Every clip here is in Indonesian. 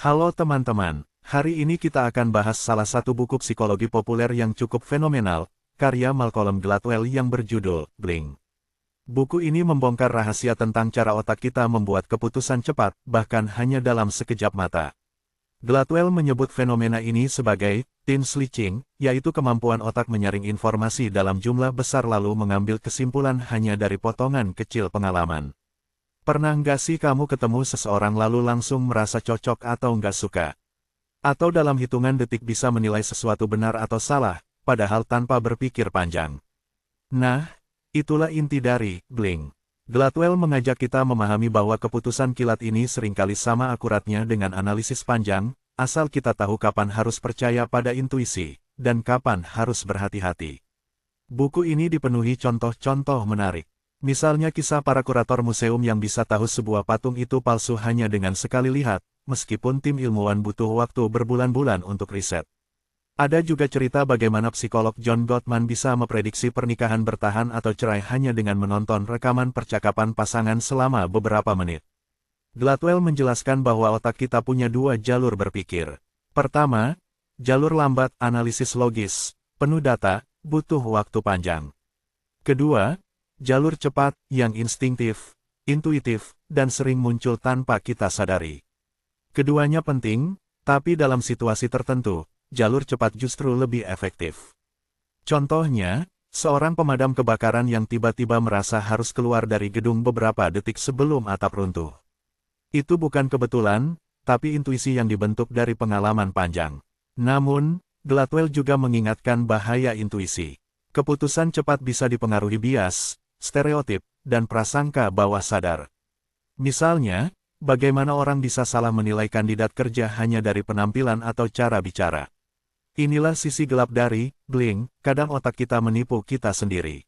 Halo teman-teman, hari ini kita akan bahas salah satu buku psikologi populer yang cukup fenomenal, karya Malcolm Gladwell yang berjudul Blink. Buku ini membongkar rahasia tentang cara otak kita membuat keputusan cepat, bahkan hanya dalam sekejap mata. Gladwell menyebut fenomena ini sebagai tin switching, yaitu kemampuan otak menyaring informasi dalam jumlah besar lalu mengambil kesimpulan hanya dari potongan kecil pengalaman. Pernah nggak sih kamu ketemu seseorang lalu langsung merasa cocok atau nggak suka? Atau dalam hitungan detik bisa menilai sesuatu benar atau salah, padahal tanpa berpikir panjang. Nah, itulah inti dari Blink. Gladwell mengajak kita memahami bahwa keputusan kilat ini seringkali sama akuratnya dengan analisis panjang, asal kita tahu kapan harus percaya pada intuisi, dan kapan harus berhati-hati. Buku ini dipenuhi contoh-contoh menarik. Misalnya kisah para kurator museum yang bisa tahu sebuah patung itu palsu hanya dengan sekali lihat, meskipun tim ilmuwan butuh waktu berbulan-bulan untuk riset. Ada juga cerita bagaimana psikolog John Gottman bisa memprediksi pernikahan bertahan atau cerai hanya dengan menonton rekaman percakapan pasangan selama beberapa menit. Gladwell menjelaskan bahwa otak kita punya dua jalur berpikir. Pertama, jalur lambat analisis logis, penuh data, butuh waktu panjang. Kedua, jalur cepat yang instinktif, intuitif, dan sering muncul tanpa kita sadari. Keduanya penting, tapi dalam situasi tertentu, jalur cepat justru lebih efektif. Contohnya, seorang pemadam kebakaran yang tiba-tiba merasa harus keluar dari gedung beberapa detik sebelum atap runtuh. Itu bukan kebetulan, tapi intuisi yang dibentuk dari pengalaman panjang. Namun, Gladwell juga mengingatkan bahaya intuisi. Keputusan cepat bisa dipengaruhi bias, stereotip, dan prasangka bawah sadar. Misalnya, bagaimana orang bisa salah menilai kandidat kerja hanya dari penampilan atau cara bicara. Inilah sisi gelap dari Blink, kadang otak kita menipu kita sendiri.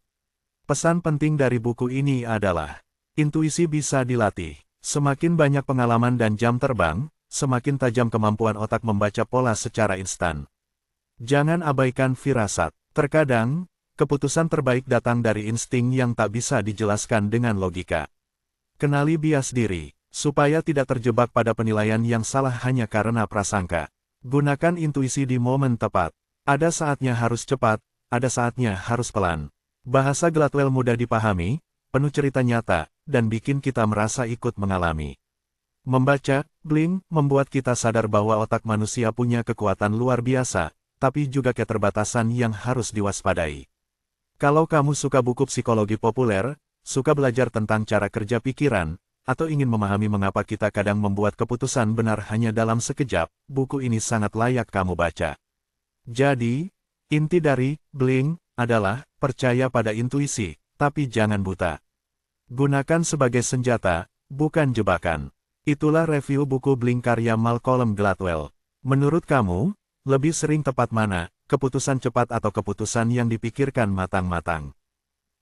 Pesan penting dari buku ini adalah, intuisi bisa dilatih. Semakin banyak pengalaman dan jam terbang, semakin tajam kemampuan otak membaca pola secara instan. Jangan abaikan firasat. Terkadang, keputusan terbaik datang dari insting yang tak bisa dijelaskan dengan logika. Kenali bias diri, supaya tidak terjebak pada penilaian yang salah hanya karena prasangka. Gunakan intuisi di momen tepat. Ada saatnya harus cepat, ada saatnya harus pelan. Bahasa Gladwell mudah dipahami, penuh cerita nyata, dan bikin kita merasa ikut mengalami. Membaca Blink membuat kita sadar bahwa otak manusia punya kekuatan luar biasa, tapi juga keterbatasan yang harus diwaspadai. Kalau kamu suka buku psikologi populer, suka belajar tentang cara kerja pikiran, atau ingin memahami mengapa kita kadang membuat keputusan benar hanya dalam sekejap, buku ini sangat layak kamu baca. Jadi, inti dari Blink adalah percaya pada intuisi, tapi jangan buta. Gunakan sebagai senjata, bukan jebakan. Itulah review buku Blink karya Malcolm Gladwell. Menurut kamu, lebih sering tepat mana, keputusan cepat atau keputusan yang dipikirkan matang-matang?